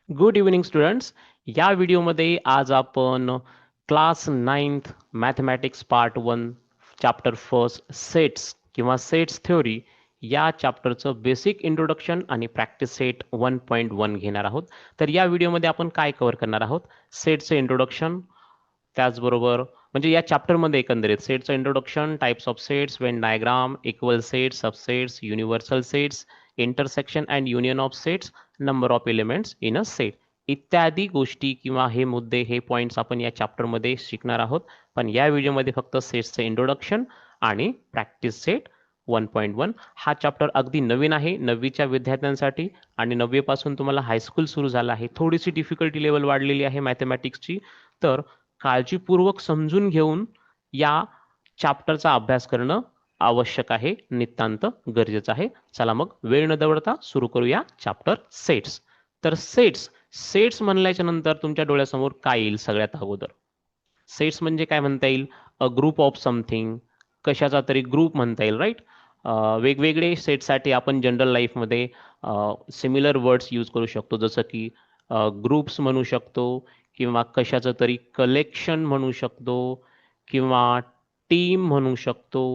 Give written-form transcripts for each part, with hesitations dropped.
Good evening students. या व्हिडिओमध्ये आज आपण class 9th mathematics part 1 chapter first sets किंवा सेट्स थ्योरी या चॅप्टरचं बेसिक इंट्रोडक्शन आणि प्रॅक्टिस सेट 1.1 घेणार आहोत. तर या व्हिडिओमध्ये आपण काय कव्हर करणार आहोत? सेटचं इंट्रोडक्शन, त्याचबरोबर म्हणजे या चॅप्टरमध्ये एकंदरीत सेटचं introduction, types of sets, Venn diagram, equal sets, subsets, universal sets, intersection and union of sets, number of elements in a set इत्यादी गोष्टी किंवा हे मुद्दे हे पॉइंट्स आपण या चॅप्टरमध्ये शिकणार आहोत. पण या व्हिडिओमध्ये फक्त सेट्सचं इंट्रोडक्शन आणि प्रॅक्टिस सेट 1.1 हा चॅप्टर अगदी नवीन आहे नववीच्या विद्यार्थ्यांसाठी आणि नववीपासून तुम्हाला हायस्कूल सुरू झालं आहे. थोडीशी डिफिकल्टी लेवल वाढलेली आहे मॅथमॅटिक्सची. तर काळजीपूर्वक समजून घेऊन या चॅप्टरचा अभ्यास करणं आवश्यक आहे, नितांत गरजेचं आहे. चला मग वेळ न दवडता सुरू करूया चॅप्टर सेट्स. तर सेट्स सेट्स म्हणल्याच्या नंतर तुमच्या डोळ्यासमोर काय येईल? सगळ्यात अगोदर सेट्स म्हणजे काय म्हणता येईल? अ ग्रुप ऑफ समथिंग, कशाचा तरी ग्रुप म्हणता येईल, राईट? वेगवेगळे सेटसाठी आपण जनरल लाईफमध्ये सिमिलर वर्ड्स यूज करू शकतो, जसं की ग्रुप्स म्हणू शकतो किंवा कशाचं तरी कलेक्शन म्हणू शकतो किंवा टीम म्हणू शकतो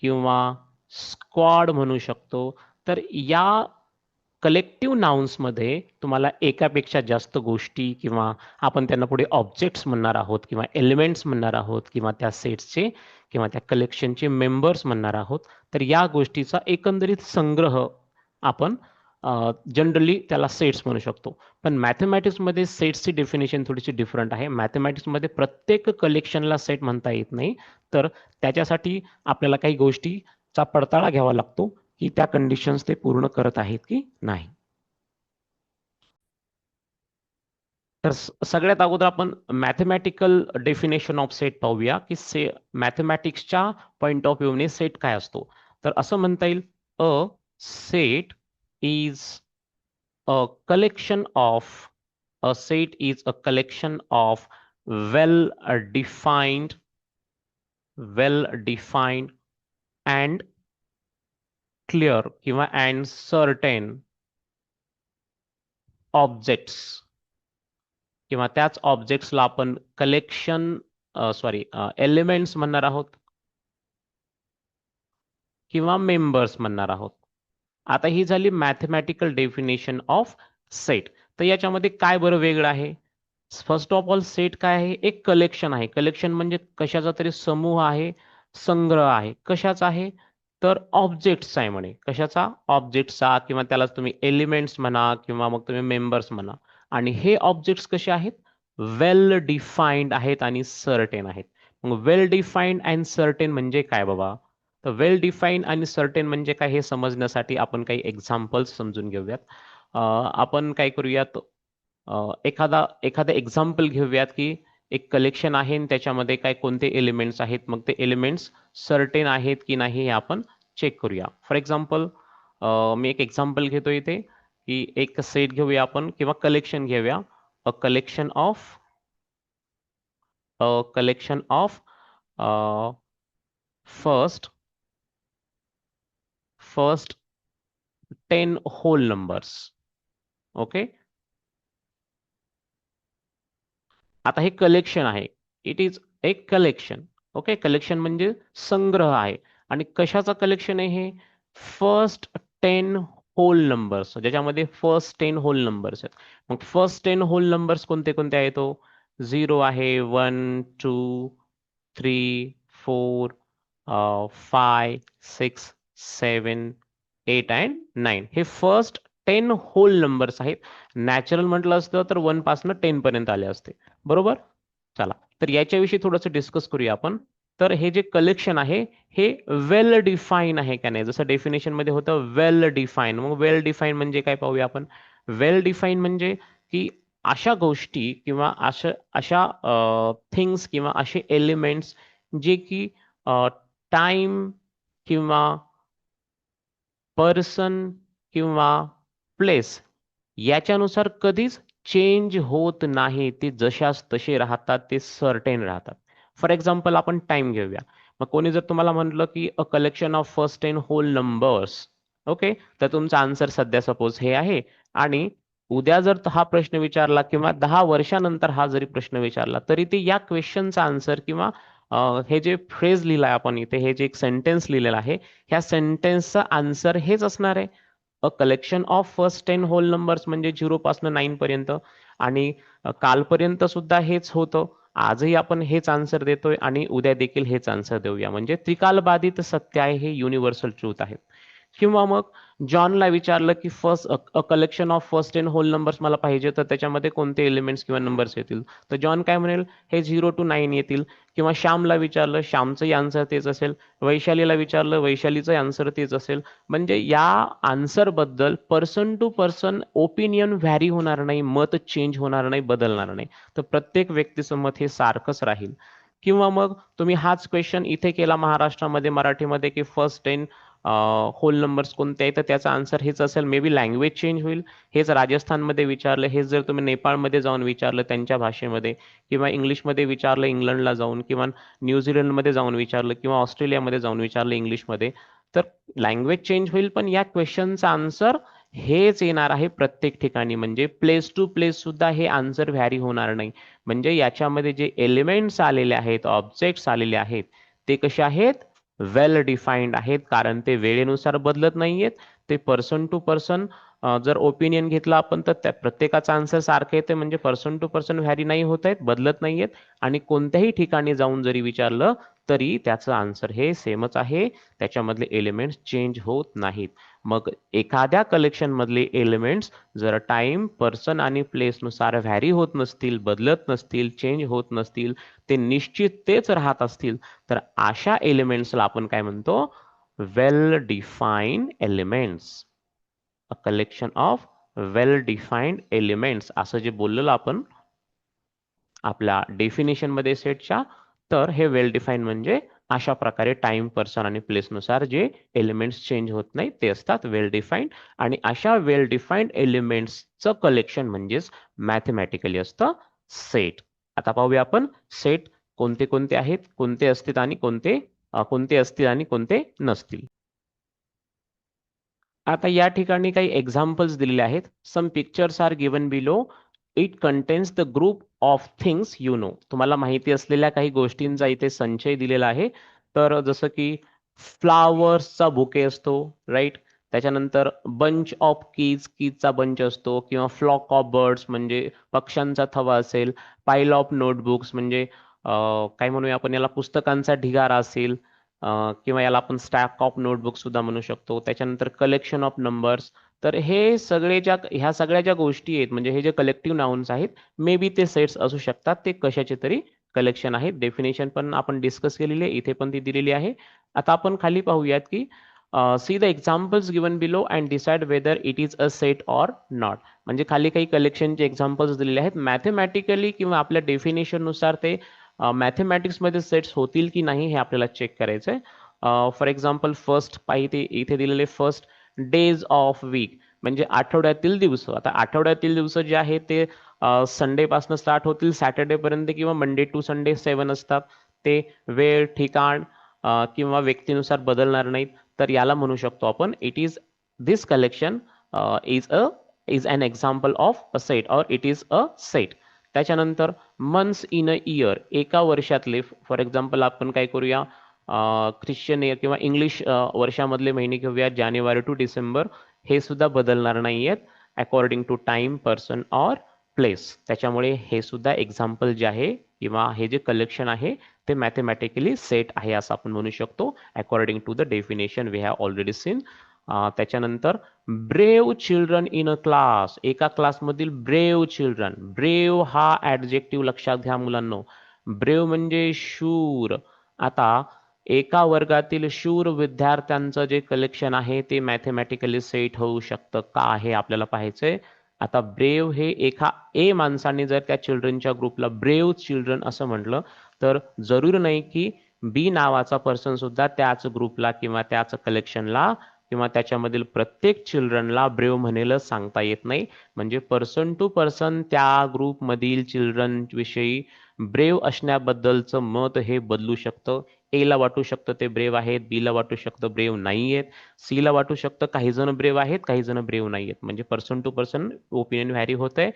किंवा स्क्वॉड म्हणू शकतो. तर या कलेक्टिव्ह नाउन्समध्ये तुम्हाला एकापेक्षा जास्त गोष्टी किंवा आपण त्यांना पुढे ऑब्जेक्ट्स म्हणणार आहोत किंवा एलिमेंट्स म्हणणार आहोत किंवा त्या सेट्सचे किंवा त्या कलेक्शनचे मेंबर्स म्हणणार आहोत. तर या गोष्टीचा एकंदरीत संग्रह आपण जनरली त्याला सेट्स म्हणू शकतो. पण मॅथमॅटिक्समध्ये सेट्सची डेफिनेशन थोडीशी डिफरंट आहे. मॅथमॅटिक्समध्ये प्रत्येक कलेक्शनला सेट म्हणता येत नाही. तर त्याच्यासाठी आपल्याला काही गोष्टीचा पडताळा घ्यावा लागतो की त्या कंडिशन्स ते पूर्ण करत आहेत की नाही. तर सगळ्यात अगोदर आपण मॅथमॅटिकल डेफिनेशन ऑफ सेट पाहूया की मॅथमॅटिक्सच्या पॉइंट ऑफ व्ह्यूने सेट काय असतो. तर असं म्हणता येईल, a set is a collection of a set is a collection of well defined well defined and clear किंवा अँड सर्टेन ऑब्जेक्ट्स किंवा त्याच ऑब्जेक्ट्सला आपण कलेक्शन एलिमेंट्स म्हणणार आहोत किंवा मेंबर्स म्हणणार आहोत. आता ही झाली मॅथमॅटिकल डेफिनेशन ऑफ सेट. तर याच्यामध्ये काय बरं वेगळं आहे? फर्स्ट ऑफ ऑल सेट काय आहे? एक कलेक्शन आहे. कलेक्शन म्हणजे कशाचा तरी समूह आहे, संग्रह आहे. कशाचा आहे? तर ऑब्जेक्ट्सचा आहे म्हणे. कशाचा? ऑब्जेक्ट्सचा किंवा त्यालाच तुम्ही एलिमेंट्स म्हणा किंवा मग तुम्ही मेंबर्स म्हणा. आणि हे ऑब्जेक्ट्स कसे आहेत? वेल डिफाईन्ड आहेत आणि सर्टेन आहेत. मग वेल डिफाईन्ड अँड सर्टेन म्हणजे काय बाबा? तर वेल डिफाईन आणि सर्टेन म्हणजे काय हे समजण्यासाठी आपण काही एक्झाम्पल्स समजून घेऊयात. आपण काय करूयात, एखादा एक्झाम्पल घेऊयात की एक कलेक्शन आहे आणि त्याच्यामध्ये काय कोणते एलिमेंट्स आहेत, मग ते एलिमेंट्स सर्टेन आहेत की नाही हे आपण चेक करूया. फॉर एक्झाम्पल, मी एक एक्झाम्पल घेतो इथे की एक सेट घेऊया आपण किंवा कलेक्शन घेऊया. A collection of a collection of first first 10 whole numbers. Okay, आता हे कलेक्शन आहे. It is a collection. Okay, collection म्हणजे संग्रह आहे. आणि कशाचा कलेक्शन आहे हे? फर्स्ट 10 होल नंबर्स, ज्याच्यामध्ये फर्स्ट 10 होल नंबर्स आहेत. मग फर्स्ट 10 होल नंबर्स कोणते कोणते आहेत? तो 0 आहे, 1 2 3 4 5 6 7 8 अँड 9 हे फर्स्ट 10 होल नंबर्स आहेत. नॅचरल म्हटलं असतं तर 1 पासून 10 पर्यंत आले असते, बरोबर? चला, तर याच्याविषयी थोडंसं डिस्कस करूया आपण. तर हे जे कलेक्शन आहे हे वेल डिफाईन आहे का नाही? जसं डेफिनेशन मध्ये होतं वेल डिफाईन. मग वेल डिफाईन म्हणजे काय पाहूया आपण. वेल डिफाईन म्हणजे की अशा गोष्टी किंवा अशा अशा थिंग्स किंवा असे एलिमेंट्स जे की टाइम किंवा पर्सन किंवा प्लेस याच्यानुसार कधीच चेंज होत नाही. ते जशास तसे राहतात, ते सर्टेन राहतात. फॉर एक्झाम्पल आपण टाइम घेऊया. मग कोणी जर तुम्हाला म्हटलं की a collection of first 10 whole numbers, okay, तर तुमचा आन्सर सध्या सपोज हे आहे आणि उद्या जर हा प्रश्न विचारला किंवा 10 वर्षानंतर हा जरी प्रश्न विचारला तरी ते या क्वेश्चनचा आन्सर किंवा हे जे फ्रेज लिहिलाय आपण इथे, हे जे एक सेंटेन्स लिहिलेलं आहे, ह्या सेंटेन्सचा आन्सर हेच असणार आहे. A collection of first 10 whole numbers म्हणजे 0 पासून 9 पर्यंत. आणि कालपर्यंत सुद्धा हेच होतं. आजही आपण हेच आन्सर देतोय आणि उद्या देखील हेच आन्सर देऊया. म्हणजे त्रिकालबाधित सत्य आहे, हे युनिव्हर्सल ट्रूथ आहे. किंवा मग जॉनला विचारलं की first a collection of first 10 whole numbers मला पाहिजे, तर त्याच्यामध्ये कोणते एलिमेंट्स किंवा नंबर्स येतील, तर जॉन काय म्हणेल, हे 0 to 9 येतील. किंवा श्यामला विचारलं, श्यामचंही आन्सर तेच असेल. वैशालीला विचारलं, वैशालीचं आन्सर तेच असेल. म्हणजे या आन्सर बद्दल person to person opinion vary होणार नाही, मत चेंज होणार नाही, बदलणार नाही. तर प्रत्येक व्यक्तीचं मत हे सारखंच राहील. किंवा मग तुम्ही हाच क्वेश्चन इथे केला महाराष्ट्रामध्ये मराठीमध्ये की फर्स्ट 10 होल नंबर्स कोणते आहेत, तर त्याचा आन्सर हेच असेल. मे बी लँग्वेज चेंज होईल. हेच राजस्थानमध्ये विचारलं, हेच जर तुम्ही नेपाळमध्ये जाऊन विचारलं त्यांच्या भाषेमध्ये, किंवा इंग्लिशमध्ये विचारलं इंग्लंडला जाऊन, किंवा न्यूझीलंडमध्ये जाऊन विचारलं, किंवा ऑस्ट्रेलियामध्ये जाऊन विचारलं इंग्लिशमध्ये, तर लँग्वेज चेंज होईल पण या क्वेश्चनचा आन्सर हेच येणार आहे प्रत्येक ठिकाणी. म्हणजे प्लेस टू प्लेस सुद्धा हे आन्सर व्हॅरी होणार नाही. म्हणजे याच्यामध्ये जे एलिमेंट्स आलेले आहेत, ऑब्जेक्ट्स आलेले आहेत, ते कसे आहेत, वेल डिफाईन्ड आहेत. कारण ते वेळेनुसार बदलत नाहीयेत. ते पर्सन टू पर्सन जर ओपिनियन घेतला आपण, तर त्या प्रत्येकाचा आन्सर सारखं येते. म्हणजे पर्सन टू पर्सन व्हॅरी नाही होत आहेत, बदलत नाहीयेत. आणि कोणत्याही ठिकाणी जाऊन जरी विचारलं तरी त्याचं आन्सर हे सेमच आहे. त्याच्यामधले एलिमेंट्स चेंज होत नाहीत. मग एखाद्या कलेक्शन मधले एलिमेंट्स जर टाइम, पर्सन आणि प्लेसनुसार व्हॅरी होत नसतील, बदलत नसतील, चेंज होत नसतील, ते निश्चित तेच राहत असतील, तर अशा एलिमेंट्सला आपण काय म्हणतो, well defined elements. A collection of well defined elements असं जे बोललेलं आपण आपल्या डेफिनेशन मध्ये सेटच्या, तर हे वेल डिफाईन म्हणजे अशा प्रकारे टाइम, पर्सन आणि प्लेसनुसार जे एलिमेंट्स चेंज होत नाही ते असतात वेल डिफाईन्ड. आणि अशा वेल डिफाईन्ड एलिमेंट्सचं कलेक्शन म्हणजेच मॅथमॅटिकली असतं सेट. आता पाहूया आपण सेट कोणते कोणते आहेत, कोणते असतील आणि कोणते असतील आणि कोणते नसतील. आता या ठिकाणी काही एक्झाम्पल्स दिलेले आहेत. Some pictures are given below. It contains the group of things you know. तुम्हाला माहिती असलेल्या काही गोष्टींचा इथे संचय दिलेला आहे. तर जसं की फ्लावर्सचा बुके असतो, राईट. त्याच्यानंतर बंच ऑफ कीज, कीजचा बंच असतो. किंवा फ्लॉक ऑफ बर्ड्स म्हणजे पक्ष्यांचा थवा असेल. पाईल ऑफ नोटबुक्स म्हणजे काय म्हणूया आपण याला, पुस्तकांचा ढिगारा असेल. किंवा याला आपण स्टॅक ऑफ नोटबुक सुद्धा म्हणू शकतो. त्याच्यानंतर कलेक्शन ऑफ नंबर्स. तर हे सगळे ह्या सगळ्या ज्या गोष्टी आहेत, म्हणजे हे जे कलेक्टिव्ह नाउन्स आहेत, मे बी ते सेट्स असू शकतात. ते कशाचे तरी कलेक्शन आहेत. डेफिनेशन पण आपण डिस्कस केलेली आहे, इथे पण ती दिलेली आहे. आता आपण खाली पाहूयात की see the examples given below and decide whether it is a set or not. म्हणजे खाली काही कलेक्शनचे एक्झाम्पल्स दिलेले आहेत. मॅथमॅटिकली किंवा आपल्या डेफिनेशन नुसार ते मॅथमॅटिक्समध्ये सेट्स होतील की नाही हे आपल्याला चेक करायचं आहे. फॉर एक्झाम्पल फर्स्ट पाहिजे इथे दिलेले, फर्स्ट डेज ऑफ वीक म्हणजे आठवड्यातील दिवस. आता आठवड्यातील दिवस जे आहेत ते संडे पासून स्टार्ट होतील सॅटर्डे पर्यंत, किंवा मंडे टू संडे 7 असतात. ते वेळ, ठिकाण किंवा व्यक्तीनुसार बदलणार नाहीत. तर याला म्हणू शकतो आपण it is this collection is an example of a set or it is a set. त्याच्यानंतर मंथ्स इन अ इयर, एका वर्षातले. फॉर एक्झाम्पल आपण काय करूया, ख्रिश्चन इयर किंवा इंग्लिश वर्षामधले महिने घेऊया, जानेवारी टू डिसेंबर. हे सुद्धा बदलणार नाहीयेत according to time, person or place. त्याच्यामुळे हे सुद्धा एक्झाम्पल जे आहे किंवा हे जे कलेक्शन आहे ते मॅथमॅटिकली सेट आहे असं आपण म्हणू शकतो according to the definition we have already seen. त्याच्यानंतर brave children in a class, एका क्लासमधील ब्रेव चिल्ड्रन. ब्रेव हा ऍडजेक्टिव्ह लक्षात घ्या मुलांनो. ब्रेव म्हणजे शूर. आता एका वर्गातील शूर विद्यार्थ्यांचं जे कलेक्शन आहे ते मॅथमॅटिकली सेट होऊ शकतं का, हे आपल्याला पाहायचंय. आता ब्रेव हे एका ए माणसाने जर त्या चिल्ड्रनच्या ग्रुपला ब्रेव चिल्ड्रन असं म्हटलं, तर जरूर नाही की बी नावाचा पर्सन सुद्धा त्याच ग्रुपला किंवा त्याच कलेक्शनला किंवा त्याच्यामधील प्रत्येक चिल्ड्रनला ब्रेव म्हणेलच सांगता येत नाही. म्हणजे पर्सन टू पर्सन त्या ग्रुपमधील चिल्ड्रन विषयी ब्रेव असण्याबद्दलचं मत हे बदलू शकतं. ए ला वाटू शकतं ते ब्रेव आहेत, बी ला वाटू शकतं ब्रेव नाही आहेत, सी ला वाटू शकतं काही जण ब्रेव आहेत काही जण ब्रेव नाही आहेत. म्हणजे person to person opinion vary होत आहे.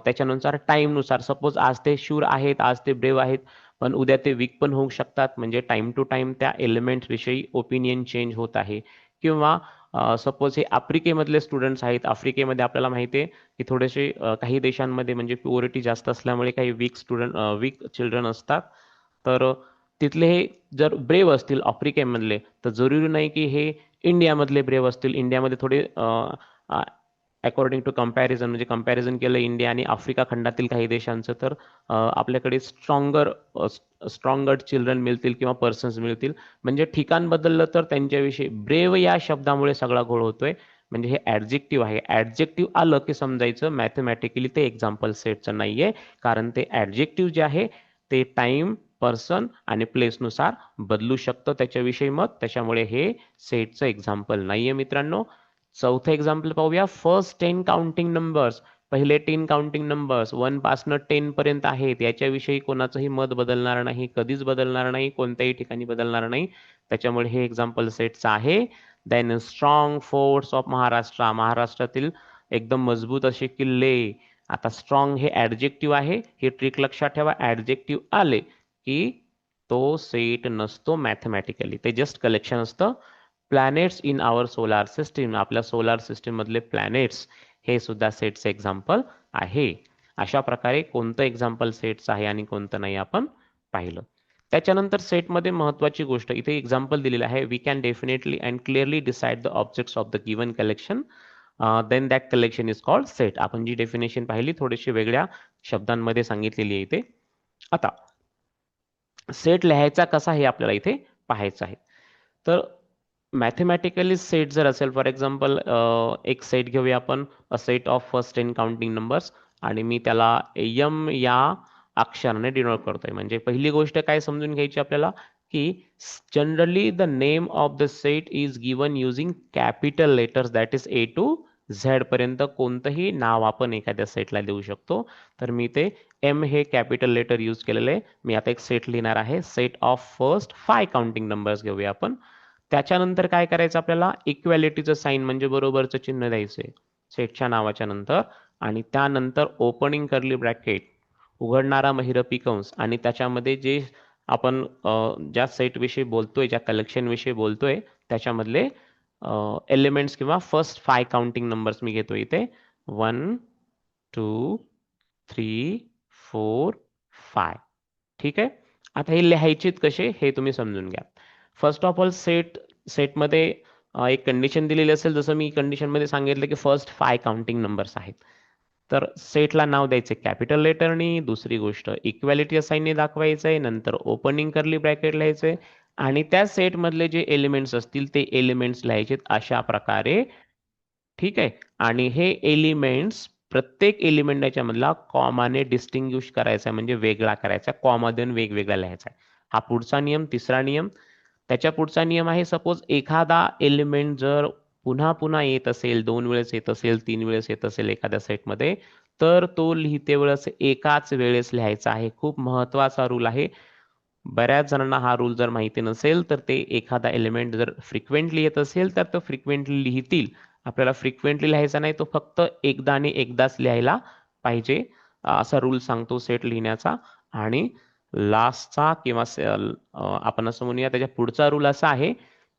त्याच्यानुसार टाईमनुसार सपोज आज ते शूर आहेत, आज ते ब्रेव आहेत, पण उद्या ते वीक पण होऊ शकतात. म्हणजे टाइम टू टाइम त्या एलिमेंट विषयी ओपिनियन चेंज होत आहे. किंवा सपोज हे आफ्रिकेमधले स्टुडंट्स आहेत, आफ्रिकेमध्ये आपल्याला माहिती आहे की थोडेसे काही देशांमध्ये म्हणजे प्युरिटी जास्त असल्यामुळे काही वीक चिल्ड्रन असतात. तर तिथले हे जर ब्रेव असतील आफ्रिकेमधले, तर जरुरी नाही की हे इंडियामधले ब्रेव असतील. इंडियामध्ये थोडे अकॉर्डिंग टू कंपॅरिझन म्हणजे कंपॅरिझन केलं इंडिया आणि आफ्रिका खंडातील काही देशांचं, तर आपल्याकडे स्ट्रॉंगर चिल्ड्रन मिळतील किंवा पर्सन्स मिळतील. म्हणजे ठिकाण बदललं तर त्यांच्याविषयी ब्रेव या शब्दामुळे सगळा घोळ होतोय. म्हणजे हे ऍडजेक्टिव्ह आहे. ऍडजेक्टिव्ह आलं की समजायचं मॅथमॅटिकली ते एक्झाम्पल सेटचं नाहीये, कारण ते ऍडजेक्टिव्ह जे आहे ते टाइम, पर्सन आणि प्लेसनुसार बदलू शकतं त्याच्याविषयी मत. त्याच्यामुळे हे सेटचं एक्झाम्पल नाहीये मित्रांनो. चौथं एक्झाम्पल पाहूया. फर्स्ट 10 काउंटिंग नंबर्स, पहिले 10 काउंटिंग नंबर्स 1 पासनं 10 पर्यंत आहेत, याच्याविषयी कोणाचंही मत बदलणार नाही, कधीच बदलणार नाही, कोणत्याही ठिकाणी बदलणार नाही. त्याच्यामुळे हे एक्झाम्पल सेटचं आहे. Then strong forts of Maharashtra, महाराष्ट्रातील एकदम मजबूत असे किल्ले. आता स्ट्रॉंग हे ऍडजेक्टिव्ह आहे, हे ट्रिक लक्षात ठेवा. ऍडजेक्टिव्ह आले की तो सेट नसतो मॅथमॅटिकली, ते जस्ट कलेक्शन असतं. Planets in our solar system, आपल्या सोलार सिस्टीम मधले प्लॅनेट्स हे सुद्धा सेटचं एक्झाम्पल आहे. अशा प्रकारे कोणतं एक्झाम्पल सेटचं आहे आणि कोणतं नाही आपण पाहिलं. त्याच्यानंतर सेटमध्ये महत्वाची गोष्ट इथे एक्झाम्पल दिलेलं आहे. We can definitely and clearly decide the objects of the given collection, then that collection is called set. आपण जी डेफिनेशन पाहिली थोडीशी वेगळ्या शब्दांमध्ये सांगितलेली आहे इथे. आता सेट लिहायचा कसा हे आपल्याला इथे पाहायचं आहे. तर मॅथमॅटिकली सेट जर असेल, फॉर एक्झाम्पल एक सेट घेऊया आपण, अ set of first 10 counting numbers, आणि मी त्याला एम या अक्षराने डिनोट करतोय. म्हणजे पहिली गोष्ट काय समजून घ्यायची आपल्याला की generally the name of the set is given using capital letters, that is A to Z पर्यंत कोणतंही नाव आपण एखाद्या सेटला देऊ शकतो. तर मी ते एम हे कॅपिटल लेटर यूज केलेलं आहे. मी आता एक सेट लिहिणार आहे, set of first 5 counting numbers घेऊया आपण. त्याच्यानंतर काय करायचं आपल्याला, इक्वॅलिटीचं साईन म्हणजे बरोबरचं चिन्ह द्यायचंय सेटच्या नावाच्या नंतर, आणि त्यानंतर ओपनिंग कर्ली ब्रॅकेट, उघडणारा महिरपी कंस, आणि त्याच्यामध्ये जे आपण ज्या सेट विषयी बोलतोय, ज्या कलेक्शन विषयी बोलतोय त्याच्यामधले एलिमेंट्स किंवा फर्स्ट 5 काउंटिंग नंबर्स मी घेतोय इथे 1 2 3 4 5. ठीक आहे. आता हे लिहायचेत कसे हे तुम्ही समजून घ्या. फर्स्ट ऑफ ऑल सेटमध्ये एक कंडिशन दिलेली असेल, जसं मी कंडिशनमध्ये सांगितलं की फर्स्ट 5 काउंटिंग नंबर्स आहेत, तर सेटला नाव द्यायचे कॅपिटल लेटरनी. दुसरी गोष्ट इक्वॅलिटी असाईनने दाखवायचं आहे, नंतर ओपनिंग कर्ली ब्रॅकेट लिहायचंय, आणि त्या सेटमधले जे एलिमेंट्स असतील ते एलिमेंट्स लिहायचे अशा प्रकारे. ठीक आहे. आणि हे एलिमेंट्स प्रत्येक एलिमेंट याच्यामधला कॉमाने डिस्टिंग्विश करायचा, म्हणजे वेगळा करायचा, कॉमा देऊन वेगवेगळा लिहायचा. हा पुढचा नियम, तिसरा नियम. त्याच्या पुढचा नियम आहे, सपोज एखादा एलिमेंट जर पुन्हा पुन्हा येत असेल, 2 वेळेस येत असेल, 3 वेळेस येत असेल एखाद्या सेटमध्ये, तर तो लिहिते वेळेस एकाच वेळेस लिहायचा आहे. खूप महत्वाचा रूल आहे. बऱ्याच जणांना हा रूल जर माहिती नसेल, तर ते एखादा एलिमेंट जर फ्रिक्वेंटली येत असेल तर तो फ्रिक्वेंटली लिहितील. आपल्याला फ्रिक्वेंटली लिहायचा नाही, तो फक्त एकदा आणि एकदाच लिहायला पाहिजे, असा रूल सांगतो सेट लिहिण्याचा. आणि लास्टचा किंवा आपण असं म्हणूया त्याच्या पुढचा रूल असा आहे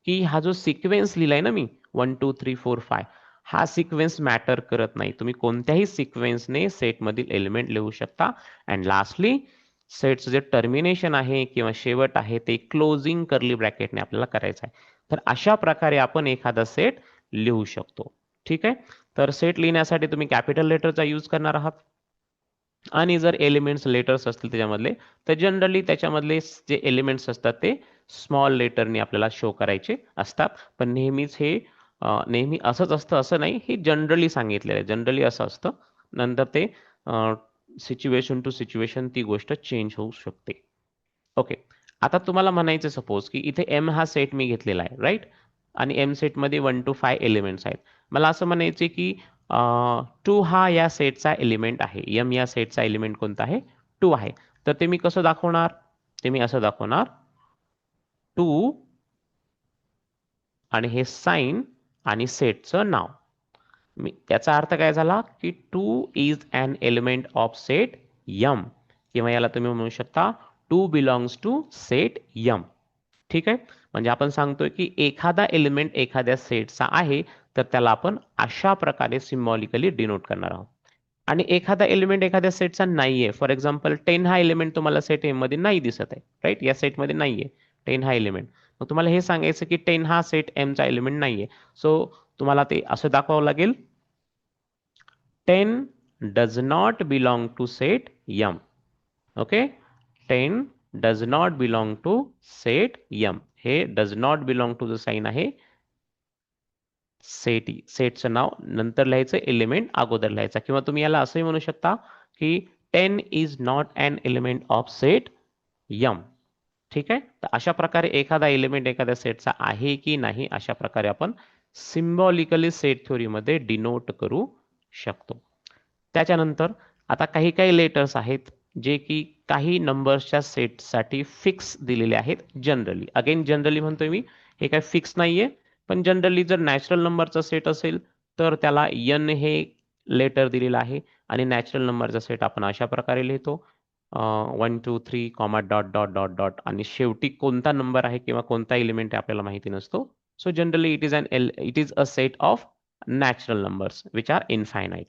की हा जो सिक्वेन्स लिहिलाय ना मी 1 2 3 4 5, हा सिक्वेन्स मॅटर करत नाही. तुम्ही कोणत्याही सिक्वेन्सने सेटमधील एलिमेंट लिहू शकता. अँड लास्टली सेटचं जे टर्मिनेशन आहे किंवा शेवट आहे ते क्लोजिंग कर्ली ब्रॅकेटने आपल्याला करायचं आहे. तर अशा प्रकारे आपण एखादा सेट लिहू शकतो. ठीक आहे. तर सेट लिहिण्यासाठी तुम्ही कॅपिटल लेटरचा यूज करणार आहात, आणि जर एलिमेंट्स लेटर्स असतील त्याच्यामधले, तर जनरली त्याच्यामधले जे एलिमेंट्स असतात ते स्मॉल लेटरनी आपल्याला शो करायचे असतात. पण नेहमीच हे नेहमी असंच असतं असं नाही, हे जनरली सांगितलेलं आहे. जनरली असं असतं, नंतर ते सिच्युएशन टू सिच्युएशन ती गोष्ट चेंज होऊ शकते. ओके. आता तुम्हाला म्हणायचं सपोज की इथे एम हा सेट मी घेतलेला आहे, राईट, आणि एम सेटमध्ये 1 to 5 एलिमेंट्स आहेत. मला असं म्हणायचे की 2 हा या सेटचा एलिमेंट आहे. एम या सेटचा एलिमेंट कोणता आहे? 2 आहे. तर ते मी कसं दाखवणार? ते मी असं दाखवणार, 2 आणि हे साइन आणि सेटचं नाव. त्याचा अर्थ काय झाला की 2 is an element of set M, किंवा याला तुम्ही म्हणू शकता 2 बिलॉंग्स टू सेट यम. ठीक आहे, म्हणजे आपण सांगतोय की एखादा एलिमेंट एखाद्या सेटचा आहे, तर त्याला आपण अशा प्रकारे सिम्बॉलिकली डिनोट करणार आहोत. आणि एखादा एलिमेंट एखाद्या सेटचा नाहीये, फॉर एक्झाम्पल 10 हा एलिमेंट तुम्हाला सेट एम मध्ये नाही दिसत आहे, राईट, या सेटमध्ये नाहीये 10 हा एलिमेंट. मग तुम्हाला हे सांगायचं की 10 हा सेट एम चा एलिमेंट नाहीये. सो तुम्हाला ते असं दाखवावं लागेल, 10 does not belong to set M. Okay, 10 does not belong to set M. हे does not belong to चं साइन आहे, सेटचं नाव नंतर लिहायचं, एलिमेंट अगोदर लिहायचा. किंवा तुम्ही याला असंही म्हणू शकता की 10 is not an element of set M. ठीक आहे, तर अशा प्रकारे एखादा एलिमेंट एखाद्या सेटचा आहे की नाही, अशा प्रकारे आपण सिम्बॉलिकली सेट थ्योरीमध्ये डिनोट करू शकतो. त्याच्यानंतर आता काही काही लेटर्स आहेत जे की काही नंबर्सच्या सेटसाठी फिक्स दिलेले आहेत. जनरली, अगेन जनरली म्हणतोय मी, हे काय फिक्स नाहीये, पण जनरली जर नॅचरल नंबरचा सेट असेल तर त्याला n हे लेटर दिलेलं आहे, आणि नॅचरल नंबरचा सेट आपण अशा प्रकारे लिहितो 1 2 3 comma dot dot dot dot, आणि शेवटी कोणता नंबर आहे किंवा कोणता एलिमेंट आहे आपल्याला माहिती नसतो. So generally it is a set of natural numbers which are infinite.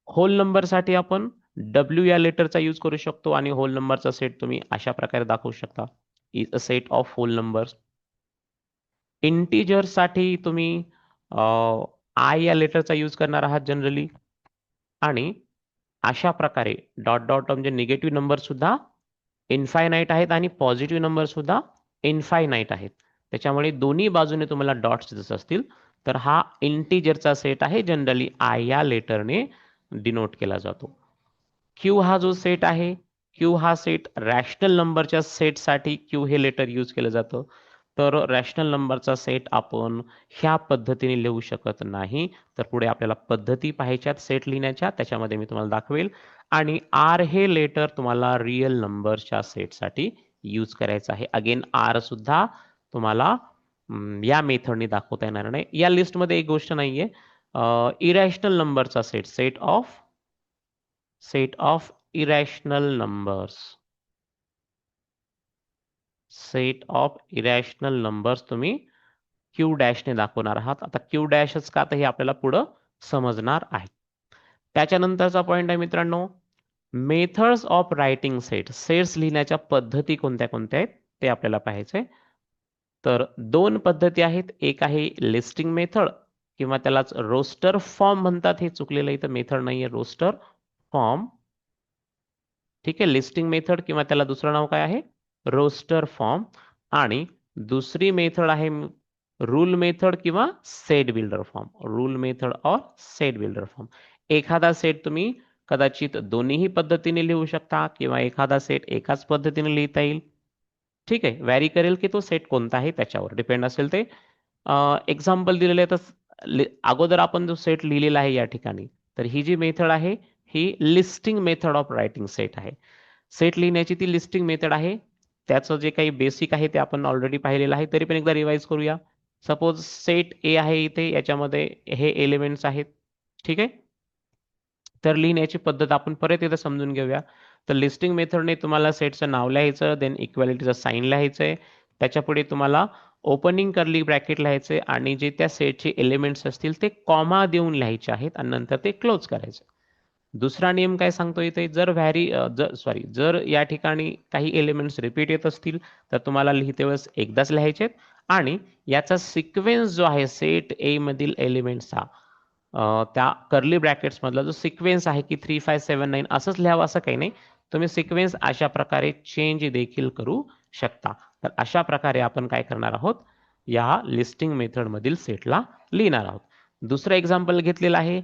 Whole नंबरसाठी आपण W या लेटरचा यूज करू शकतो, आणि होल नंबरचा सेट तुम्ही अशा प्रकारे दाखवू शकता, is a set of whole numbers. इंटिजरसाठी तुम्ही I या लेटरचा यूज करणार आहात जनरली, आणि अशा प्रकारे डॉट डॉट म्हणजे निगेटिव्ह नंबर सुद्धा इनफायनाईट आहेत आणि पॉझिटिव्ह नंबर सुद्धा इनफायनाईट आहेत. त्याच्यामुळे दोन्ही बाजूने तुम्हाला डॉट्स दिसत असतील तर हा इंटिजरचा सेट आहे, जनरली आय या लेटरने डिनोट केला जातो. क्यू हा जो सेट आहे, क्यू हा सेट रॅशनल नंबरच्या सेटसाठी क्यू हे लेटर यूज केलं जातं. तर रॅशनल नंबरचा सेट आपण ह्या पद्धतीने लिहू शकत नाही, तर पुढे आपल्याला पद्धती पाहायच्यात सेट लिहिण्याच्या, त्याच्यामध्ये मी तुम्हाला दाखवेल. आणि आर हे लेटर तुम्हाला रिअल नंबरच्या सेटसाठी यूज करायचं आहे. अगेन आर सुद्धा तुम्हाला या मेथडने दाखवता येणार नाही. या लिस्टमध्ये एक गोष्ट नाहीये, इरॅशनल नंबरचा set, set of irrational numbers, set of irrational numbers तुम्ही क्यू डॅशने दाखवणार आहात. आता क्यू डॅशच का, तर हे आपल्याला पुढं समजणार आहे. त्याच्यानंतरचा पॉइंट आहे मित्रांनो, मेथड्स ऑफ रायटिंग सेट्स लिहिण्याच्या पद्धती कोणत्या कोणत्या आहेत ते आपल्याला पाहायचंय. तर दोन पद्धती आहेत, एक आहे लिस्टिंग मेथड, किंवा त्यालाच रोस्टर फॉर्म म्हणतात. हे चुकलेलं इथं मेथड नाहीये, रोस्टर फॉर्म. ठीक आहे, लिस्टिंग मेथड किंवा त्याला दुसरं नाव काय आहे, रोस्टर फॉर्म. आणि दुसरी मेथड आहे रूल मेथड किंवा set builder form, rule method और सेट बिल्डर फॉर्म. एखादा सेट तुम्ही कदाचित दोन्हीही पद्धतीने लिहू शकता, किंवा एखादा सेट एकाच पद्धतीने लिहिता येईल. ठीक आहे, व्हॅरी करेल की तो सेट कोणता आहे त्याच्यावर डिपेंड असेल ते. एक्झाम्पल दिलेले आहे, तर अगोदर आपण जो सेट लिहिलेला आहे या ठिकाणी, तर ही जी मेथड आहे ही listing method of writing set आहे. सेट लिहिण्याची ती लिस्टिंग मेथड आहे. त्याचं जे काही बेसिक आहे ते आपण ऑलरेडी पाहिलेलं आहे, तरी पण एकदा रिवाइज करूया. सपोज सेट ए आहे, इथे याच्यामध्ये हे एलिमेंट्स आहेत. ठीक आहे, तर लिहिण्याची पद्धत आपण परत एकदा समजून घेऊया. तर लिस्टिंग मेथडने तुम्हाला सेटचं नाव लिहायचं, देन इक्वॅलिटीचं साइन लिहायचंय, त्याच्यापुढे तुम्हाला ओपनिंग कर्ली ब्रॅकेट लिहायचे, आणि जे त्या सेटचे एलिमेंट्स असतील ते कॉमा देऊन लिहायचे आहेत, आणि नंतर ते क्लोज करायचे. दुसरा नियम काय सांगतो इथे, जर या ठिकाणी काही एलिमेंट्स रिपीट येत असतील तर तुम्हाला लिहिते वेळेस एकदाच लिहायचे, आणि याचा सिक्वेन्स जो आहे सेट ए मधील एलिमेंट्सचा, त्या कर्ली ब्रॅकेट्स मधला जो सिक्वेन्स आहे की 3 5 7 9 असंच लिहावं असं काही नाही, तुम्ही सिक्वेन्स अशा प्रकारे चेंज देखील करू शकता. तर अशा प्रकारे आपण काय करणार आहोत, या लिस्टिंग मेथड मधील सेटला लिहिणार आहोत. दुसरं एक्झाम्पल घेतलेलं आहे,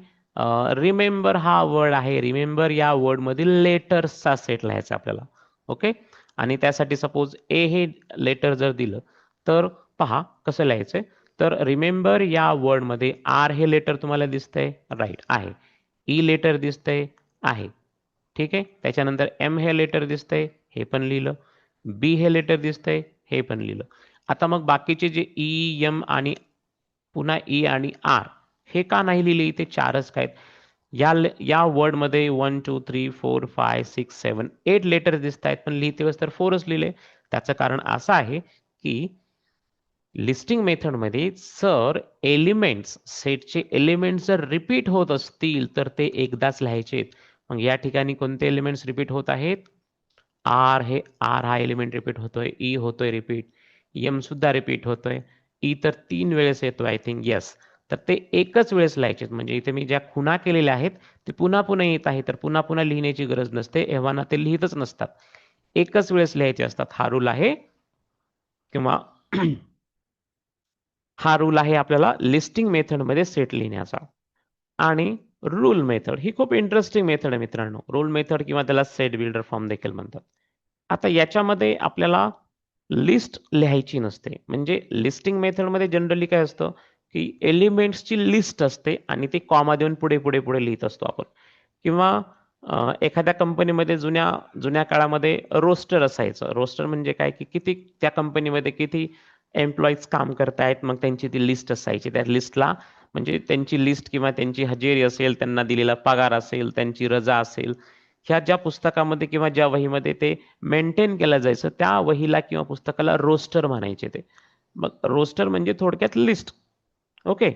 रिमेंबर हा वर्ड आहे, रिमेंबर या वर्ड मधील लेटर्सचा सेट लिहायचा आपल्याला. ओके, आणि त्यासाठी सपोज ए हे लेटर जर दिलं तर पहा कसं लिहायचंय. तर रिमेंबर या वर्ड मध्ये आर हे लेटर तुम्हाला दिसतंय, राईट आहे. ई लेटर दिसतंय, आहे. ठीक आहे, त्याच्यानंतर एम हे लेटर दिसतंय, हे पण लिहिलं. बी हे लेटर दिसतंय, हे पण लिहिलं. आता मग बाकीचे जे ई एम आणि पुन्हा ई आणि आर हे का नाही लिहिले, इथे चारच काय या वर्ड मध्ये 1 2 3 4 5 6 7 8 लेटर दिसत आहेत, पण लिहिते वेळेस तर 4च लिहिले. त्याचं कारण असं आहे की लिस्टिंग मेथड मध्ये सर एलिमेंट्स सेटचे एलिमेंट्स जर रिपीट होत असतील तर ते एकदाच लिहायचे. मग या ठिकाणी कोणते एलिमेंट्स रिपीट होत आहेत? आर हा एलिमेंट रिपीट होतोय, ई होतोय रिपीट, एम सुद्धा रिपीट होतोय, ई तर 3 वेळेस येतोय आय थिंक, येस. तर ते एकच वेळेस लिहायचे. म्हणजे इथे मी ज्या खुणा केलेल्या आहेत ते पुन्हा पुन्हा येत आहे, तर पुन्हा पुन्हा लिहिण्याची गरज नसते, एव्हाना ते लिहितच नसतात, एकच वेळेस लिहायचे असतात. हा रूल आहे किंवा हा रूल आहे आपल्याला लिस्टिंग मेथड मध्ये सेट लिहिण्याचा. आणि रूल मेथड ही खूप इंटरेस्टिंग मेथड आहे मित्रांनो. रूल मेथड किंवा त्याला सेट बिल्डर फॉर्म देखील म्हणतात. आता याच्यामध्ये आपल्याला लिस्ट लिहायची नसते. म्हणजे लिस्टिंग मेथड मध्ये जनरली काय असतं की एलिमेंट्सची लिस्ट असते आणि ते कॉमा देऊन पुढे पुढे पुढे लिहित असतो आपण. किंवा एखाद्या कंपनीमध्ये जुन्या जुन्या काळामध्ये रोस्टर असायचं. रोस्टर म्हणजे काय की किती त्या कंपनीमध्ये किती एम्प्लॉईज काम करतायत, मग त्यांची ती लिस्ट असायची. त्या लिस्टला म्हणजे त्यांची लिस्ट किंवा त्यांची हजेरी असेल, त्यांना दिलेला पगार असेल, त्यांची रजा असेल, ह्या ज्या पुस्तकामध्ये किंवा ज्या वहीमध्ये ते मेंटेन केलं जायचं त्या वहीला किंवा पुस्तकाला रोस्टर म्हणायचे ते. मग रोस्टर म्हणजे थोडक्यात लिस्ट. ओके.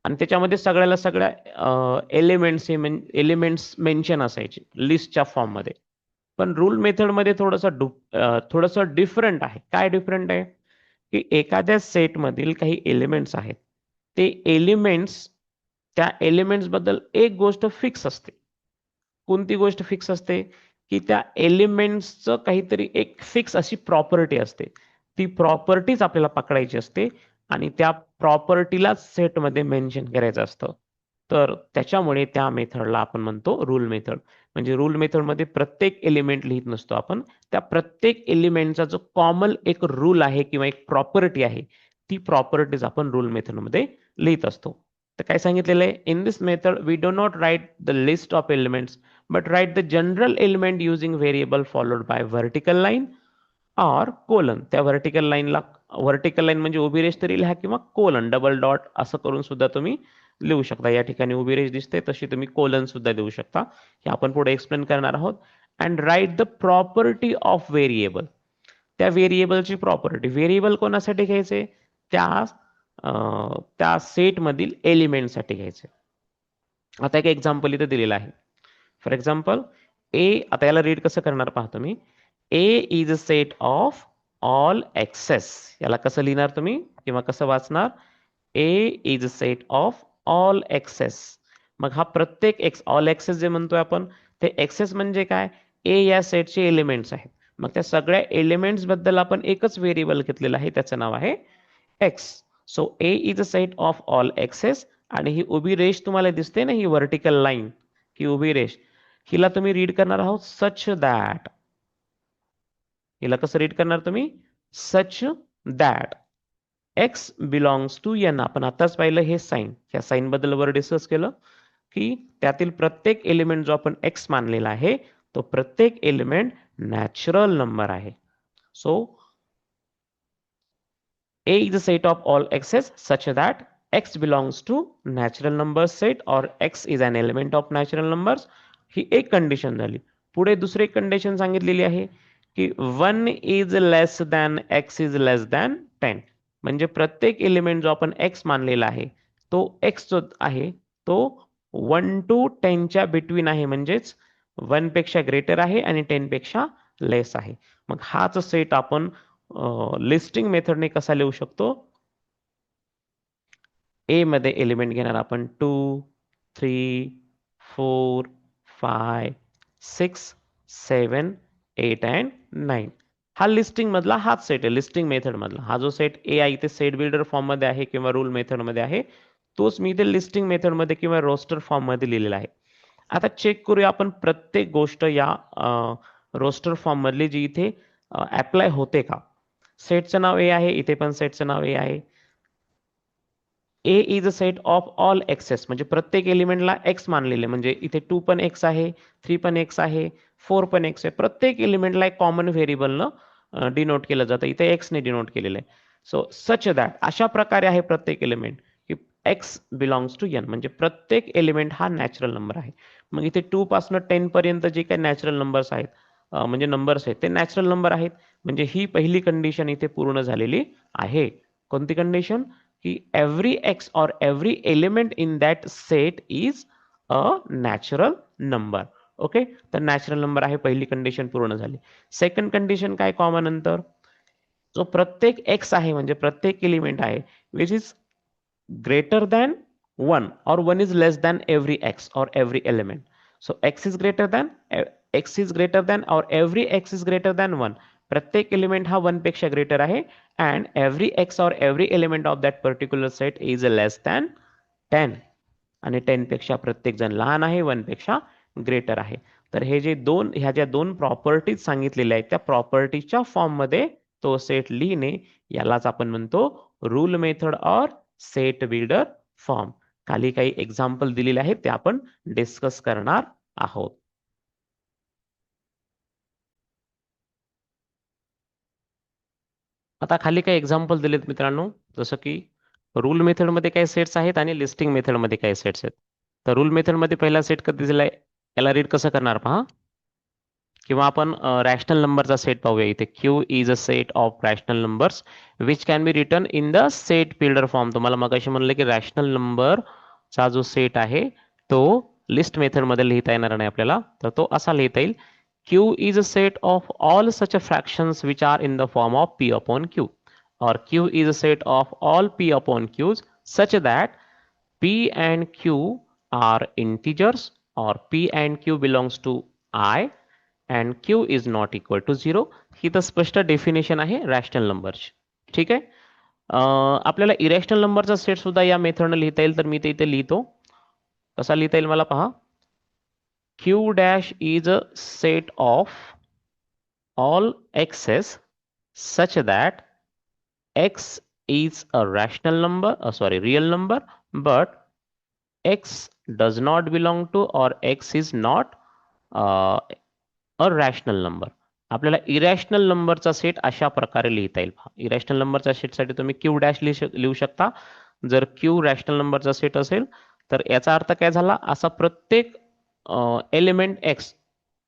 आणि त्याच्यामध्ये सगळ्या एलिमेंट्स मेन्शन असायचे लिस्टच्या फॉर्ममध्ये. पण रूल मेथडमध्ये थोडंसं डिफरंट आहे. काय डिफरंट आहे की एखाद्या सेटमधील काही एलिमेंट्स आहेत, ते एलिमेंट्स त्या एलिमेंट्स बद्दल एक गोष्ट फिक्स असते. कोणती गोष्ट फिक्स असते की त्या एलिमेंट्सचं काहीतरी एक फिक्स अशी प्रॉपर्टी असते. ती प्रॉपर्टीच आपल्याला पकडायची असते आणि त्या प्रॉपर्टीला सेटमध्ये मेन्शन करायचं असतं. तर त्याच्यामुळे त्या मेथडला आपण म्हणतो रूल मेथड. म्हणजे रूल मेथडमध्ये प्रत्येक एलिमेंट लिहित नसतो आपण, त्या प्रत्येक एलिमेंटचा जो कॉमन एक रूल आहे किंवा एक प्रॉपर्टी आहे, ती प्रॉपर्टीज आपण रूल मेथडमध्ये लिहित असतो. तर काय सांगितलेलं आहे, in this method we do not write the list of elements but write the general element using variable followed by vertical line or colon. त्या vertical लाईन म्हणजे उभी रेष तरी लिहा किंवा कोलन डबल डॉट असं करून सुद्धा तुम्ही लिहू शकता. या ठिकाणी उभी रेष दिसते तशी तुम्ही कोलन सुद्धा देऊ शकता. हे आपण पुढे एक्सप्लेन करणार आहोत. And write the property of variable. त्या व्हेरिएबलची प्रॉपर्टी. व्हेरिएबल कोणासाठी घ्यायचे? त्या सेट मधील एलिमेंटसाठी घ्यायचे. आता एक एक्झाम्पल इथे दिलेलं आहे. फॉर एक्झाम्पल ए, आता याला रीड कसं करणार पाहतो मी. A is a set of all x's. याला कसं लिहिणार तुम्ही किंवा कसं वाचणार? A is a set of all x's. मग हा प्रत्येक एक्स, ऑल एक्सेस जे म्हणतोय आपण, ते एक्सेस म्हणजे काय? ए या सेटचे एलिमेंट्स आहेत. मग त्या सगळ्या एलिमेंट्स बद्दल आपण एकच व्हेरिएबल घेतलेलं आहे, त्याचं नाव आहे x. So A is a set of all x's. आणि ही उभी रेष तुम्हाला दिसते ना, ही व्हर्टिकल लाईन, ही उभी रेष, हिला तुम्ही रीड करणार आहोत सच दॅट. हिला कसं रीड करणार तुम्ही? Such that x belongs to N. आपण आताच पाहिलं हे साइन, या साइन बद्दल वर डिस्कस केलं की त्यातील प्रत्येक एलिमेंट जो आपण एक्स मानलेला आहे तो प्रत्येक एलिमेंट नॅचरल नंबर आहे. So A is a set of all x's such that x belongs to natural number set or x is an element of natural numbers. ही एक कंडिशन झाली. पुढे दुसरी कंडिशन सांगितलेली आहे की 1 is less than x is less than 10. म्हणजे प्रत्येक element जो आपण x मानलेला आहे तो x जो आहे तो 1 to 10 च्या बिटवीन आहे, म्हणजेच 1 पेक्षा ग्रेटर आहे आणि 10 पेक्षा लेस आहे. मग हाच सेट आपण लिस्टिंग मेथडने कसा लिहू शकतो? ए मध्ये एलिमेंट घेणार आपण 2 3 4 5 6 7 8 अँड 9. हा लिस्टिंग मधला हाच सेट आहे. लिस्टिंग मेथड मधला हा जो सेट ए आहे इथे सेट बिल्डर फॉर्म मध्ये आहे किंवा रूल मेथड मध्ये आहे, तोच मी इथे लिस्टिंग मेथड मध्ये किंवा रोस्टर फॉर्म मध्ये लिहिलेला आहे. आता चेक करूया आपण प्रत्येक गोष्ट या रोस्टर फॉर्म मधली जी इथे अप्लाय होते का. सेटचं नाव ए आहे, इथे पण सेटचं नाव ए आहे. A is a set of all x's, म्हणजे प्रत्येक एलिमेंटला एक्स मानलेले, म्हणजे इथे 2 पण एक्स आहे, 3 पण एक्स आहे, 4 पण एक्स आहे. प्रत्येक एलिमेंटला एक कॉमन व्हेरिएबलनं डिनोट केलं जातं. इथे एक्सने डिनोट केलेलं आहे. सो सच दॅट अशा प्रकारे आहे प्रत्येक एलिमेंट की एक्स बिलॉंग्स टू एन, म्हणजे प्रत्येक एलिमेंट हा नॅचरल नंबर आहे. मग इथे 2 पासून 10 पर्यंत जे काही नॅचरल नंबर्स आहेत, म्हणजे नंबर्स आहेत ते नॅचरल नंबर आहेत. म्हणजे ही पहिली कंडिशन इथे पूर्ण झालेली आहे. कोणती कंडिशन? की every x or every element in that set is a natural number. Okay, तर नॅचरल नंबर आहे, पहिली कंडिशन पूर्ण झाली. सेकंड कंडिशन काय कॉमन नंतर? जो प्रत्येक एक्स आहे म्हणजे प्रत्येक एलिमेंट आहे which is greater than 1 or 1 is less than every x or every element. So x is greater than or every x is greater than 1. प्रत्येक एलिमेंट हा 1 पेक्षा ग्रेटर आहे and every x or every element of that particular set is less than 10. आणि 10 पेक्षा प्रत्येक जण लहान आहे, 1 पेक्षा ग्रेटर आहे. तर हे जे ह्या ज्या दोन प्रॉपर्टीज सांगितलेल्या आहेत त्या प्रॉपर्टीच्या फॉर्म मध्ये तो सेट लिहिणे, यालाच आपण म्हणतो rule method or set builder form. खाली काही एक्झाम्पल दिलेले आहेत ते आपण डिस्कस करणार आहोत. आता खाली काही एक्झाम्पल दिलेत मित्रांनो, जसं की रूल मेथड मध्ये काही सेट्स आहेत आणि लिस्टिंग मेथड मध्ये काही सेट्स आहेत. तर रूल मेथड मध्ये पहिला सेट कधी दिलाय, याला रीड कसं करणार पहा. किंवा आपण रॅशनल नंबरचा सेट पाहूया. इथे Q is a set of rational numbers which can be return in the set builder form. तुम्हाला मगाशी म्हणलं की रॅशनल नंबरचा जो सेट आहे तो लिस्ट मेथड मध्ये लिहिता येणार नाही आपल्याला, तर तो असा लिहिता येईल. Q is a set of all such fractions which are in the form of P upon Q, or Q is a set of all P upon Qs such that P and Q are integers, or P and Q belongs to I and Q is not equal to 0. ही तर स्पष्ट definition आहे rational नंबरची. ठीक आहे. आपल्याला irrational नंबरचा set सुद्धा या मेथडनं लिहिता येईल, तर मी ते इथे लिहितो. कसा लिहिता येईल मला पहा. Q dash is a set of all x's such that x is a rational number, real number, but x does not belong to or x is not uh, a rational number. आपल्याला irrational नंबरचा set अशा प्रकारे लिहिता येईल. Irrational नंबरच्या सेटसाठी तुम्ही Q dash लिहू शकता. जर क्यू रॅशनल नंबरचा सेट असेल तर याचा अर्थ काय झाला, असा प्रत्येक element x,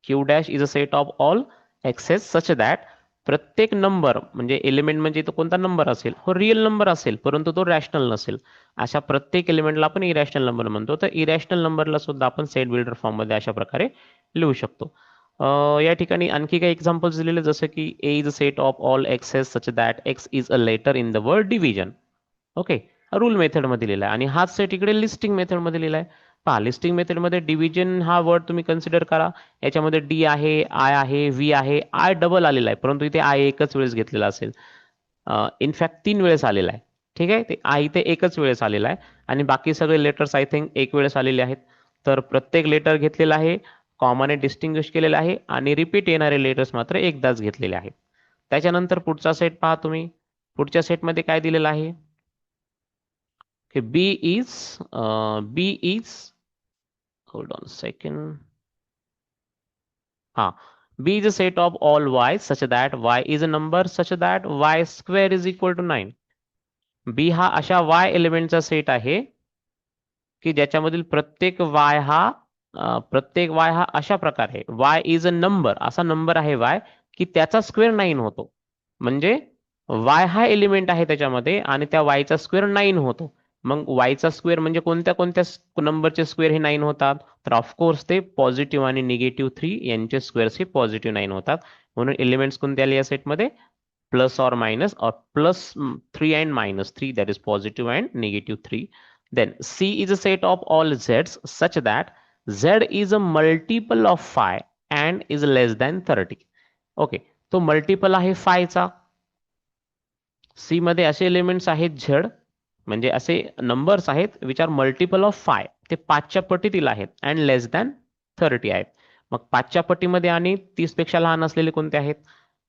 Q dash is a set of all x's such that प्रत्येक नंबर म्हणजे एलिमेंट म्हणजे तो कोणता नंबर असेल, हो रिअल नंबर असेल परंतु तो रॅशनल नसेल, अशा प्रत्येक एलिमेंटला आपण इरॅशनल नंबर म्हणतो. तर इरॅशनल नंबरला सुद्धा आपण सेट बिल्डर फॉर्म मध्ये अशा प्रकारे लिहू शकतो. या ठिकाणी आणखी काही एक्झाम्पल्स दिलेले, जसं की A is a set of all x's such that x is a letter in the word division. Okay, rule method मध्ये लिहिला आहे. आणि हाच सेट इकडे लिस्टिंग मेथड मध्ये लिहिला आहे. पहा, लिस्टिंग मेथड मध्ये डिव्हिजन हा वर्ड तुम्ही कन्सिडर करा. याच्यामध्ये डी आहे, आय आहे, व्ही आहे, आय डबल आलेला आहे परंतु इथे आय एकच वेळेस घेतलेला असेल. इनफॅक्ट 3 वेळेस आलेला आहे. ठीक आहे, ते आय इथे एकच वेळेस आलेला आहे आणि बाकी सगळे लेटर्स आय थिंक एक वेळेस आलेले आहेत. तर प्रत्येक लेटर घेतलेला आहे, कॉमन डिस्टिंग्विश केलेला आहे आणि रिपीट येणारे लेटर्स मात्र एकदाच घेतलेले आहेत. त्याच्यानंतर पुढचा सेट पहा तुम्ही. पुढच्या सेटमध्ये काय दिलेलं आहे की बी इज होल्ड ऑन सेकंड. हा, B is a set of all y such that y is a number such that y square is equal to 9. B हा अशा y एलिमेंटचा सेट आहे की ज्याच्यामधील प्रत्येक y हा अशा प्रकारे y इज अ नंबर, असा नंबर आहे y की त्याचा स्क्वेअर 9 होतो. म्हणजे y हा एलिमेंट आहे त्याच्यामध्ये आणि त्या y चा स्क्वेअर 9 होतो. मग y चा स्क्वेअर म्हणजे कोणत्या कोणत्या नंबरचे स्क्वेअर हे 9 होतात, तर ऑफकोर्स ते पॉझिटिव्ह आणि निगेटिव्ह 3 यांचे स्क्वेअर्स हे पॉझिटिव्ह 9 होतात. म्हणून एलिमेंट्स कोणते आले या सेटमध्ये, प्लस ऑर मायनस, और plus 3 and minus 3, that is positive and negative 3. Then C is a set of all z's such that z is a multiple of phi and is less than 30. Okay, तो multiple आहे phi चा. C मध्ये असे elements आहेत Z, म्हणजे असे numbers आहेत which are multiple of 5, ते 5च्या पटीतील आहेत अँड लेस दॅन 30 आहेत. मग 5च्या पटीमध्ये आणि 30 पेक्षा लहान असलेले कोणते आहेत,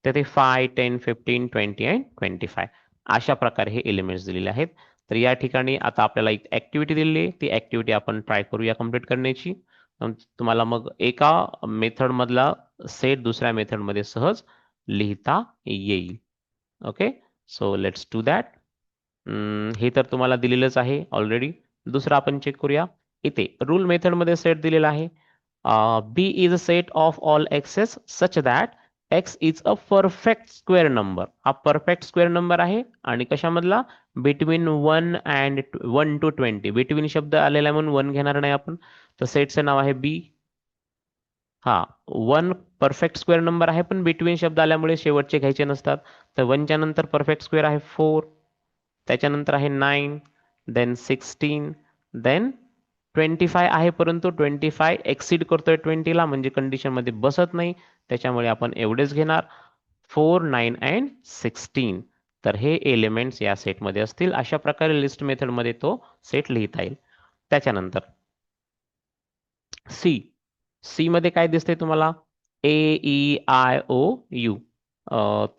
तर ते 5, 10, 15, 20 अँड 25 अशा प्रकारे हे एलिमेंट्स दिलेले आहेत. तर या ठिकाणी आता आपल्याला एक ऍक्टिव्हिटी दिलेली आहे, ती ऍक्टिव्हिटी आपण ट्राय करूया कम्प्लीट करण्याची. तुम्हाला मग एका मेथड मधला सेट दुसऱ्या मेथड मध्ये सहज लिहिता येईल. Okay, so let's do that. हे तर तुम्हाला दिलेलंच आहे ऑलरेडी. दुसरं आपण चेक करूया. इथे रूल मेथडमध्ये सेट दिलेला आहे. B is a set of all x's such that x is a perfect square number. हा परफेक्ट स्क्वेअर नंबर आहे आणि कशामधला? Between 1 to 20. बिटवीन शब्द आलेला म्हणून 1 घेणार नाही आपण. तर सेटचं नाव आहे बी. हा, 1 परफेक्ट स्क्वेअर नंबर आहे, पण बिटवीन शब्द आल्यामुळे शेवटचे घ्यायचे नसतात. तर 1च्या नंतर परफेक्ट स्क्वेअर आहे 4, त्याच्यानंतर आहे 9, देन 16, देन 25 आहे, परंतु 25 एक्सीड करतोय 20ला, म्हणजे कंडिशन मध्ये बसत नाही. त्याच्यामुळे आपण एवढेच घेणार, 4, 9 अँड 16. तर हे एलिमेंट्स या सेटमध्ये असतील. अशा प्रकारे लिस्ट मेथडमध्ये तो सेट लिहिता येईल. त्याच्यानंतर सी. सी मध्ये काय दिसतंय तुम्हाला? AEIOU.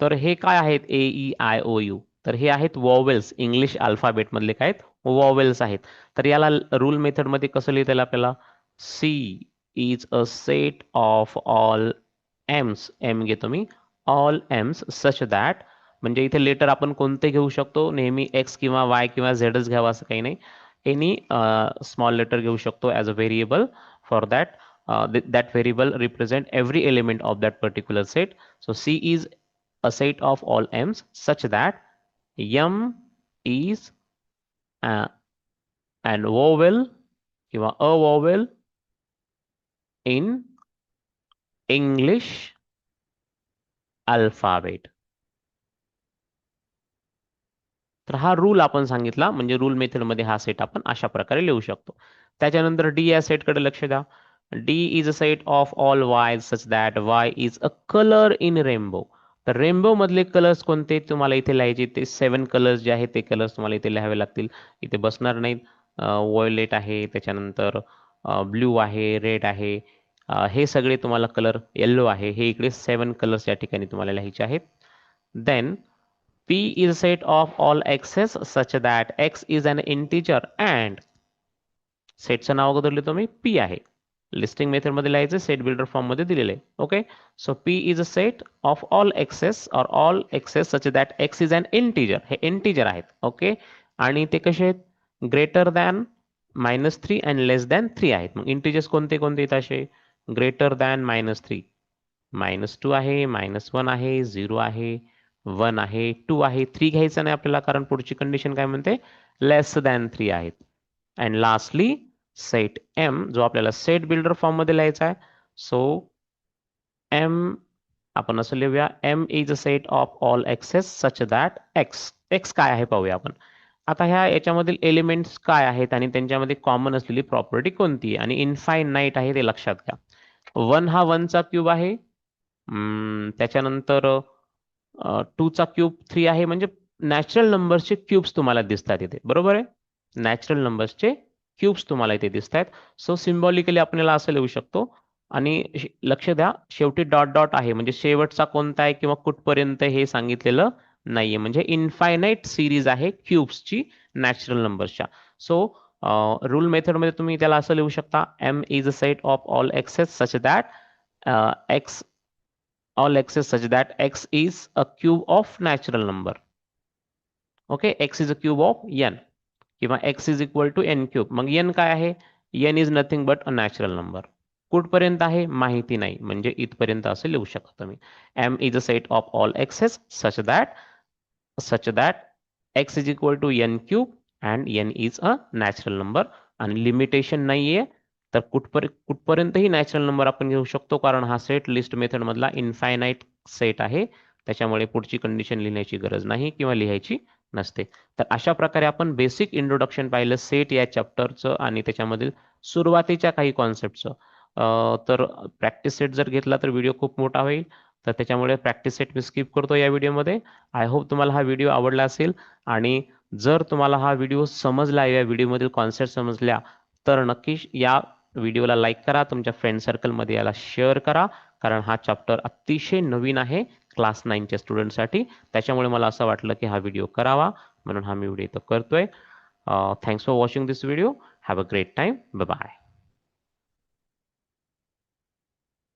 तर हे काय आहेत AEIOU? तर हे आहेत वॉवेल्स. इंग्लिश अल्फाबेट मधले काय आहेत? वॉवेल्स आहेत. तर याला रूल मेथड मध्ये कसं लिहिता येईल आपल्याला? C is a set of all M's. M घेतो मी. ऑल एम्स सच दॅट, म्हणजे इथे लेटर आपण कोणते घेऊ शकतो? नेहमी एक्स किंवा वाय किंवा झेडच घ्यावा असं काही नाही. एनी स्मॉल लेटर घेऊ शकतो as a variable. For that, that variable represent every element of that particular set. So C is a set of all m's such that m is an vowel किंवा a vowel in English alphabet. तर हा rule आपण सांगितला, म्हणजे rule मेथडमध्ये हा set आपण अशा प्रकारे लिहू शकतो. त्याच्यानंतर डी या सेटकडे लक्ष द्या. D is a set of all Y such that Y is a colour in rainbow. तर रेनबो मधले कलर्स कोणते तुम्हाला इथे लिहायचे? ते 7 कलर्स जे आहेत ते कलर्स तुम्हाला इथे लिहावे लागतील. इथे बसणार नाहीत. वॉयलेट आहे, त्याच्यानंतर ब्ल्यू आहे, रेड आहे, हे सगळे तुम्हाला कलर, येल्लो आहे, हे इकडे 7 कलर्स या ठिकाणी तुम्हाला लिहायचे आहेत. Then P is a set of all x's such that x is an integer and सेटचं नाव अगोदर लिहितो मी, P आहे. लिस्टिंग मेथड मध्ये लिहायचं, सेट बिल्डर फॉर्म मध्ये दिलेले. Okay, so P is a set of all x's or all x's such that x is an integer. हे इंटीजर आहेत. ओके, आणि ते कसे आहेत? Greater than -3 and less than 3 आहेत. मग इंटीजर्स कोणते कोणते आहेत असे? ग्रेटर दॅन -3, -2 आहे, -1 आहे, 0 आहे, 1 आहे, 2 आहे. 3 घ्यायचं नाही आपल्याला, कारण पुढची कंडिशन काय म्हणते? लेस दॅन 3 आहेत. अँड लास्टली सेट एम, जो आपल्याला सेट बिल्डर फॉर्म मध्ये लिहायचा आहे. सो एम आपण असं लिहूया, M is a set of all x's such that x. X काय आहे पाहूया आपण. आता ह्या याच्यामधील एलिमेंट्स काय आहेत आणि त्यांच्यामध्ये कॉमन असलेली प्रॉपर्टी कोणती आणि इनफायनाईट आहे ते लक्षात घ्या. 1 हा 1चा क्यूब आहे. त्याच्यानंतर 2चा क्यूब 3 आहे. म्हणजे नॅचरल नंबर्सचे क्यूब्स तुम्हाला दिसतात इथे, बरोबर आहे? नॅचरल नंबर्सचे क्यूब्स तुम्हाला इथे दिसत आहेत. सो सिम्बॉलिकली आपल्याला असं लिहू शकतो. आणि लक्ष द्या, शेवटी डॉट डॉट आहे, म्हणजे शेवटचा कोणता आहे किंवा कुठपर्यंत हे सांगितलेलं नाहीये. म्हणजे इनफायनाईट सिरीज आहे क्यूब्सची नॅचरल नंबर्सच्या. सो रूल मेथडमध्ये तुम्ही त्याला असं लिहू शकता, M is a set of all x's such that x all x's such that x is a cube of natural number. Okay, x is a cube of n किंवा x is equal to n cube. मग n काय आहे? n is nothing but a natural number. कुठपर्यंत आहे माहिती नाही, म्हणजे इथपर्यंत असं लिहू शकता तुम्ही. m is a set of all x's such that x is equal to n cube and n is a natural number. आणि लिमिटेशन नाहीये, तर कुठपर्यंतही नॅचरल नंबर आपण घेऊ शकतो, कारण हा सेट लिस्ट मेथड मधला इनफायनाईट सेट आहे. त्याच्यामुळे पुढची कंडिशन लिहिण्याची गरज नाही किंवा लिहायची नसते. तर अशा प्रकारे आपण बेसिक इंट्रोडक्शन पाहिलं सेट या चॅप्टरचं आणि त्याच्यामधील सुरुवातीच्या काही कॉन्सेप्टचं. तर प्रॅक्टिस सेट जर घेतला तर व्हिडिओ खूप मोठा होईल, तर त्याच्यामुळे प्रॅक्टिस सेट मी स्किप करतो या व्हिडिओमध्ये. आय होप तुम्हाला हा व्हिडिओ आवडला असेल, आणि जर तुम्हाला हा व्हिडिओ समजला, या व्हिडिओमधील कॉन्सेप्ट समजल्या, तर नक्कीच या व्हिडिओला लाईक करा, तुमच्या फ्रेंड सर्कलमध्ये याला शेअर करा, कारण हा चॅप्टर अतिशय नवीन आहे क्लास 9च्या स्टुडंटसाठी. त्याच्यामुळे मला असं वाटलं की हा व्हिडिओ करावा, म्हणून हा मी व्हिडिओ इथं करतोय. Thanks for watching this video. Have a great time. Bye bye.